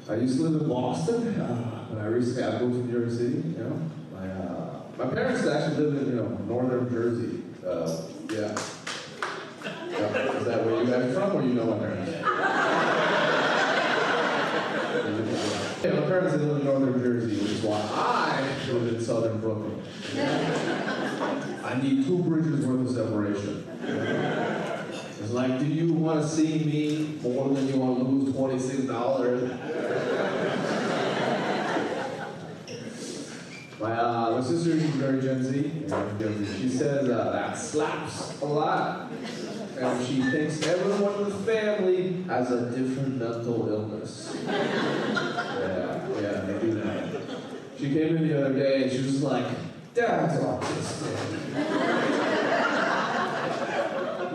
I used to live in Boston, but I recently moved to New York City. My parents actually lived in northern Jersey. Yeah. Is that where you guys are from, or you know my parents? Yeah, my parents live in northern Jersey, which is why I live in southern Brooklyn. I need 2 bridges worth of separation. It's like, do you want to see me more than you want to lose $26? My sister is very Gen Z. She says that slaps a lot. And she thinks everyone in the family has a different mental illness. Yeah, they do that. She came in the other day and she was like, Dad's autistic.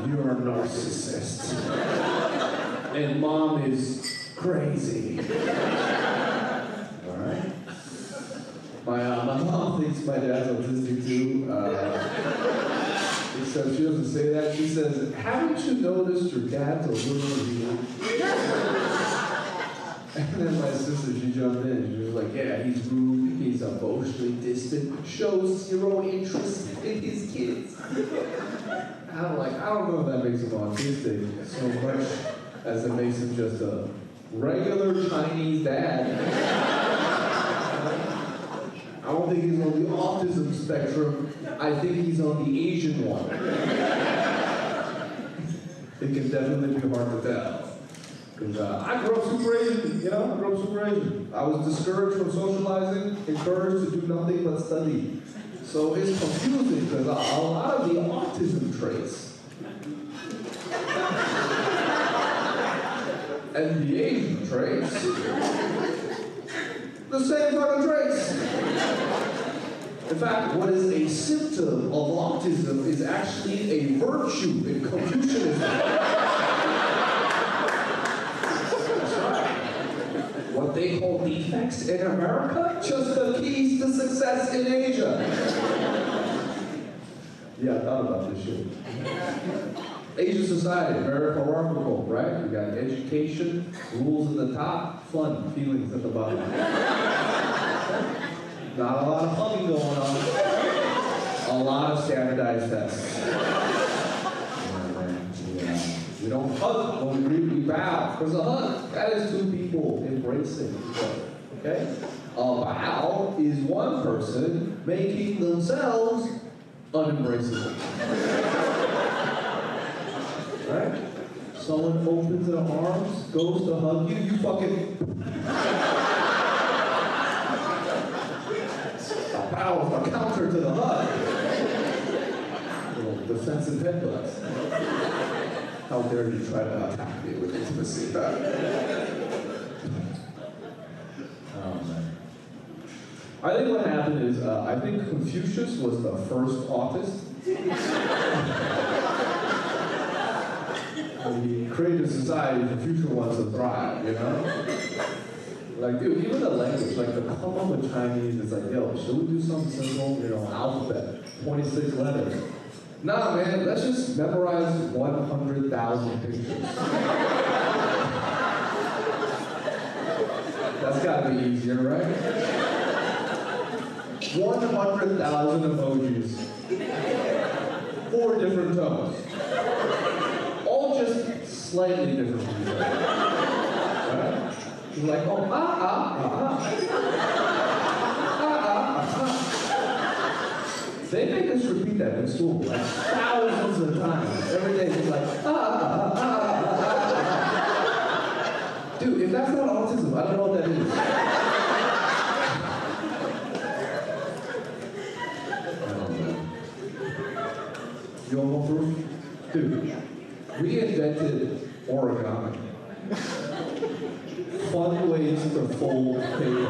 You're a narcissist. And Mom is crazy. Alright? My mom thinks my dad's autistic too. Except she doesn't say that. She says, haven't you noticed your dad's a little weird? And then my sister, she jumped in. She was like, yeah, he's rude, he's emotionally distant, shows 0 interest in his kids. I'm like, I don't know if that makes him autistic so much as it makes him just a regular Chinese dad. I don't think he's on the autism spectrum. I think he's on the Asian one. It can definitely be hard to tell. Because I grew up super Asian, I grew up super Asian. I was discouraged from socializing, encouraged to do nothing but study. So it's confusing because a lot of the autism traits and the Asian traits, the same fucking traits. In fact, what is a symptom of autism is actually a virtue in Confucianism. That's right. What they call defects in America, just the keys to success in Asia. Yeah, I thought about this shit. Asian society, very hierarchical, right? You got education, rules at the top, fun, feelings at the bottom. Not a lot of hugging going on. A lot of standardized tests. We don't hug when we bow. Because a hug, that is 2 people embracing each other. Okay? A bow is 1 person making themselves unembraceable. Right? Someone opens their arms, goes to hug you, you fucking... Bow is a counter to the hug. Little defensive headbutts. How dare you try to attack me with intimacy? Oh, man. I think what happened is, I think Confucius was the first autist. He created a society the future wants to thrive, Like, dude, even the language, like the common with Chinese is like, yo, should we do something simple? Alphabet, 26 letters. Nah, man, let's just memorize 100,000 pictures. That's gotta be easier, right? 100,000 emojis. 4 different tones. All just slightly different from each other. Right? He's like, oh, They make us repeat that in school, like thousands of times. Every day he's like, Dude, if that's not autism, I don't know what that is. You want more proof? Dude, we invented origami. Fun ways to fold paper.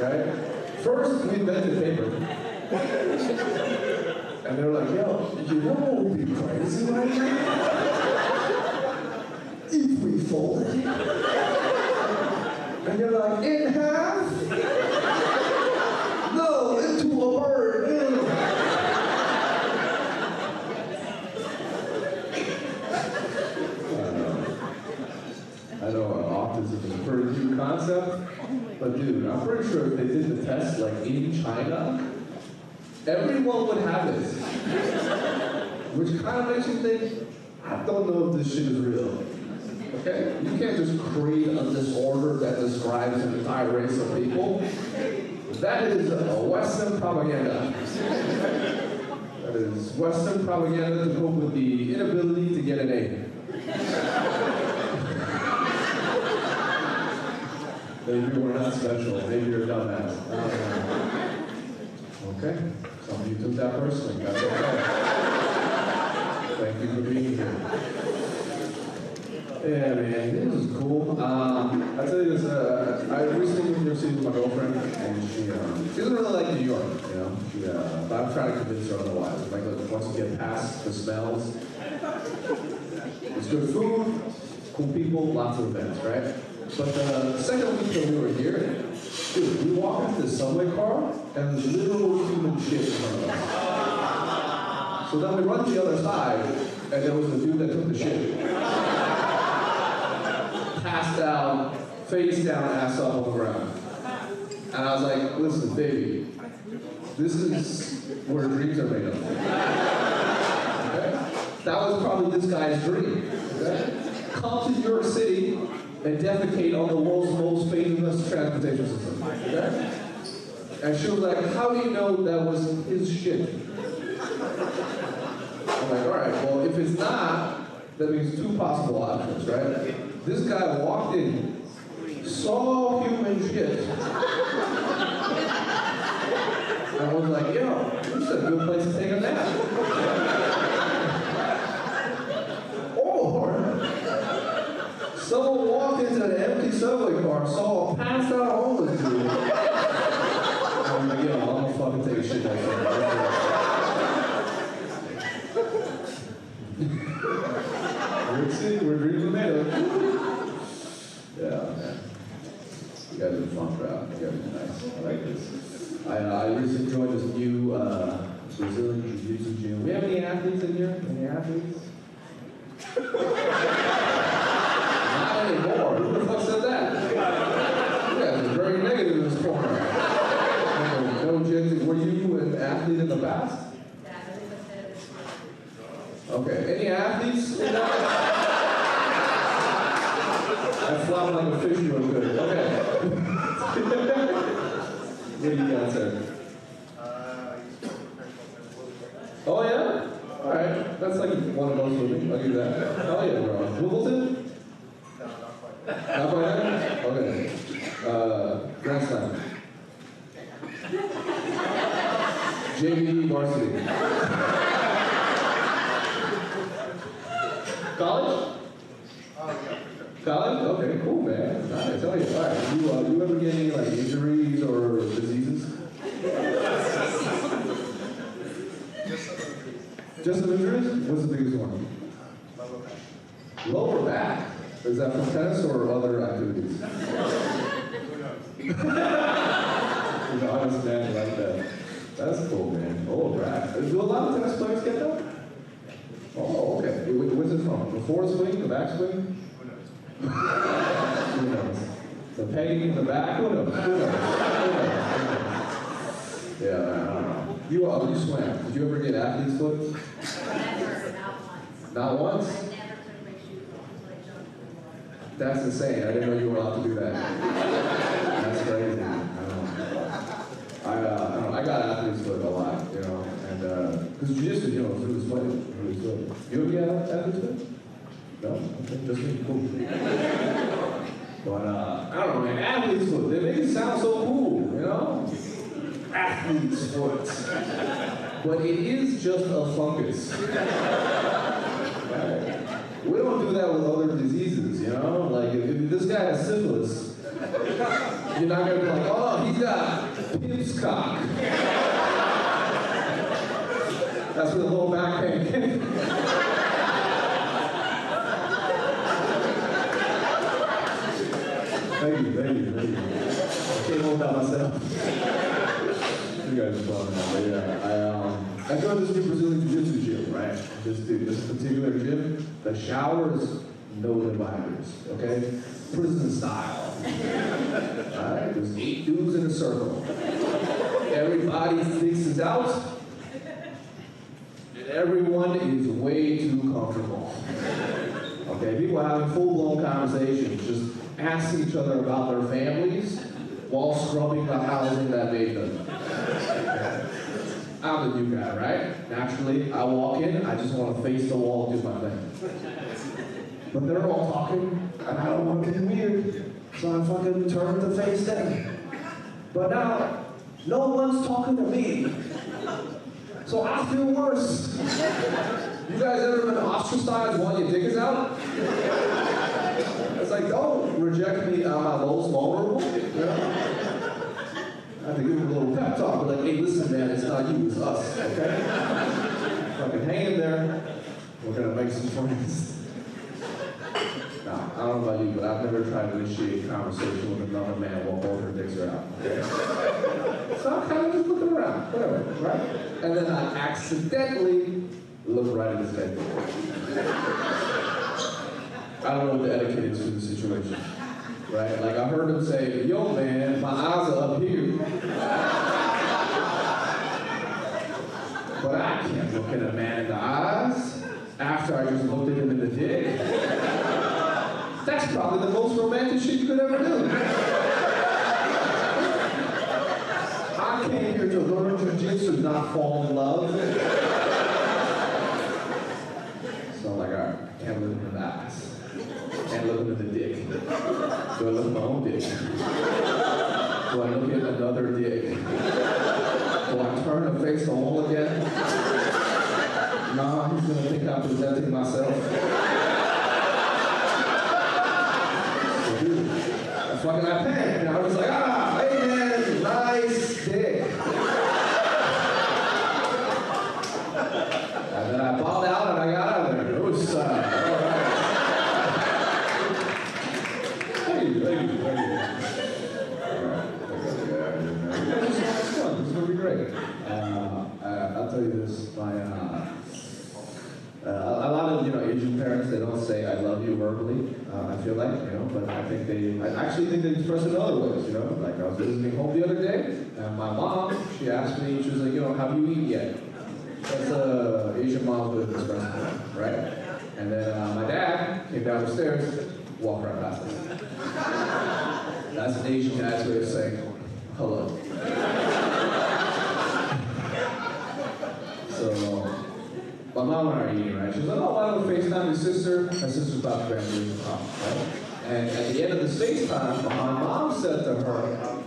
Right? First, we invented paper. And they're like, yo, you know what would be crazy right now? If we fold it. And you're like, in half? No, into a bird. I I know autism is a pretty new concept, but dude, I'm pretty sure if they did the test like in China, everyone would have it. Which kind of makes you think, I don't know if this shit is real. Okay? You can't just create a disorder that describes an entire race of people. That is Western propaganda. That is Western propaganda to cope with the inability to get an A. Maybe we're not special. Maybe you're a dumbass. Okay. Some of you took that personally. That's okay. Thank you for being here. Yeah, man, this is cool. I tell you this, I recently moved to New York City with my girlfriend, and she doesn't really like New York, you know? But I'm trying to convince her otherwise. Like, once you get past the smells, it's good food, cool people, lots of events, right? But the second week that we were here, dude, we walked into the subway car, and there's literal human shit in front of us. So then we run to the other side, and there was the dude that took the shit. Passed out, face down, ass up on the ground. And I was like, listen, baby, this is where dreams are made of. Okay? That was probably this guy's dream. Okay? Come to New York City and defecate on the world's most famous transportation system. Okay? And she was like, how do you know that was his shit? I'm like, all right, well, if it's not, that means two possible options, right? This guy walked in, saw human shit, and was like, yo, this is a good place to take a nap. Or, someone walked into an empty subway car, saw a passed out homeless dude, and I'm like, yo, I'm gonna fucking take a shit like that. New York City, we're dreaming made of. Yeah, man. You guys are a fun crowd. You guys are nice. I like this. I recently joined this new Brazilian Jiu-Jitsu gym. We have any athletes in here? Any athletes? Not anymore. Who the fuck said that? You guys are very negative in this corner. No, Jensen, were you an athlete in the past? Okay, any athletes in that? I flopped like a fish real good. Okay. What do you got, sir? Oh, yeah? Alright, that's like one of those movies. I'll give you that. Oh, yeah, bro. Wimbledon? No, not quite that. Okay. Grand Slam. JV varsity. College? College? Okay, cool, man. Nice. Oh, yeah. All right. You ever get any like injuries or diseases? Just some injuries? What's the biggest one? Lower back. Is that from tennis or other activities? You're an honest man like that. That's cool, man. Lower back. Do a lot of tennis players get that? Oh, okay. Where's it from? The forward swing? The back swing? Who knows? The pegging in the back? Who knows? Yeah, I don't know. You swam. Did you ever get athlete's foot? Never, not Not once. once? I never took my shoes off until I jumped in the water. That's insane. I didn't know you were allowed to do that. That's crazy. I got athlete's foot a lot, you know, and because jiu-jitsu, you know, it's really sweaty. Really sweaty. You ever get athlete's foot? No? Okay, just me. Cool. But I don't know, man. Athlete's foot. They make it sound so cool, you know? Athlete's foot. But it is just a fungus. Right? We don't do that with other diseases, you know? Like, if this guy has syphilis, you're not gonna be like, oh, he's got pim's cock. That's where the low back pain came. Thank you. I can't hold that myself. You guys are fun, man. But yeah, I joined this new Brazilian Jiu-Jitsu gym, right? This particular gym, the shower is no dividers, okay? Prison style. Alright, there's 8 dudes in a circle. Everybody faces out, and everyone is way too comfortable. Okay, people are having full-blown conversations, just asking each other about their families while scrubbing the housing that made them. I'm the new guy, right? Naturally, I walk in, I just want to face the wall and do my thing. But they're all talking, and I don't want to get weird, so I fucking turn to face them. But now, no one's talking to me, so I feel worse. You guys ever been ostracized while your dick is out? It's like, don't reject me on my most vulnerable, you know? I have to give him a little pep talk, but like, hey, listen, man, it's not you, it's us, okay? Fucking hang in there. We're gonna make some friends. Now, I don't know about you, but I've never tried to initiate a conversation with another man while both her dicks are out. Okay? So I'm kind of just looking around, whatever, right? And then I accidentally look right at his head. I don't know what the etiquette is for the situation. Right? Like I heard him say, yo man, my eyes are up here. But I can't look at a man in the eyes after I just looked at him in the dick. That's probably the most romantic shit you could ever do. I came here to learn jiu-jitsu, not fall in love. So I'm like, alright, I can't look him in the eyes. Can't look him in the dick. Do I look at my own dick? Do I look at another dick? Do I turn and face the wall again? Nah, he's gonna think I'm presenting myself. So dude, I fucking got panicked. And I was like, hey man, nice dick. And then I bowed out and I got out of there. It was, alright. I'll tell you this, a lot of Asian parents, they don't say I love you verbally, I feel like, but I actually think they express it in other ways, like I was visiting home the other day, and my mom, she asked me, she was like, have you eaten yet? That's Asian moms would express it, right? And then my dad came down the stairs, walked right past us. That's an Asian guy's way of saying hello. So, my mom and I are eating, right? She was like, oh, why don't we FaceTime your sister? My sister's about to graduate from college, right? And at the end of this FaceTime, my mom said to her,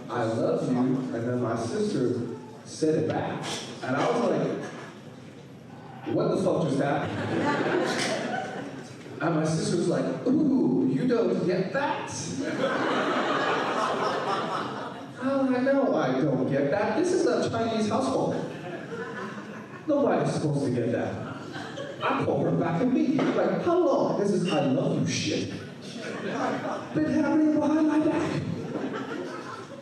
I love you, and then my sister said it back. And I was like, what the fuck just happened? And my sister was like, ooh, you don't get that? How do I know I don't get that? This is a Chinese household. Nobody's supposed to get that. I called her back immediately, like, how long has this I love you shit been happening behind my back?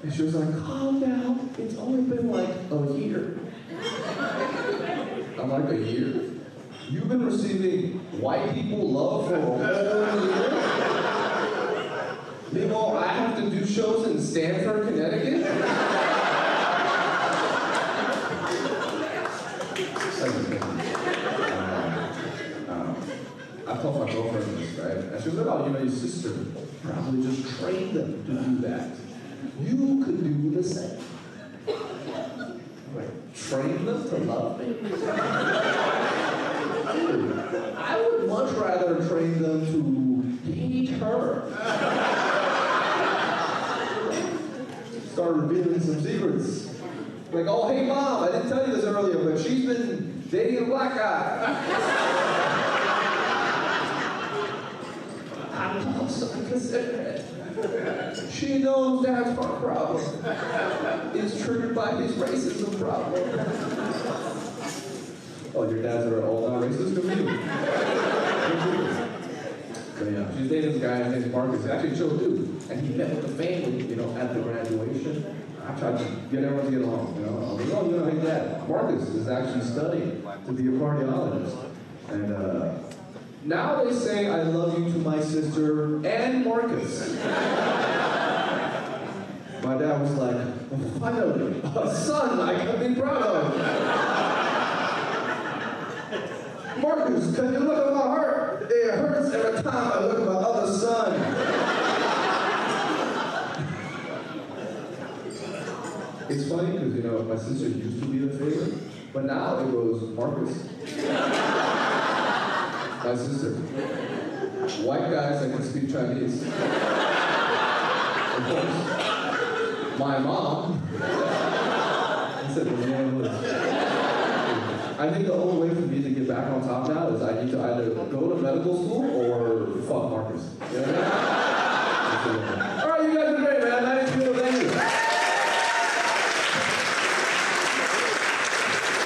And she was like, calm down, it's only been like a year. I'm like, a year? You've been receiving white people love for a whole year? Meanwhile, I have to do shows in Stamford, Connecticut? I told my girlfriend this, right? And she was like, oh, your sister probably just trained them to do that. You could do the same. Like, train them to love me? Dude, I would much rather train them to hate her. Start revealing some secrets. Like, oh, hey mom, I didn't tell you this earlier, but she's been dating a black guy. I'm also considerate. She knows that's her problem. It's triggered by his racism problem. Oh, your dads are all not racist? Good for you. But yeah, she's dating this guy, his name's Marcus. He's actually a chill dude. And he met with the family, at the graduation. I tried to get everyone to get along, I was like, oh, hey dad, Marcus is actually studying to be a cardiologist. And Now they say I love you to my sister and Marcus. My dad was like, well, finally, a son I can be proud of. Marcus, can you look at my heart? It hurts every time I look at my other son. It's funny because, you know, my sister used to be the favorite, but now it goes Marcus. My sister. White guys that can speak Chinese. Of course. My mom. That's it, the name was. I think the only way for me to get back on top now is I need to either go to medical school or fuck Marcus. You know what I mean? All right, you guys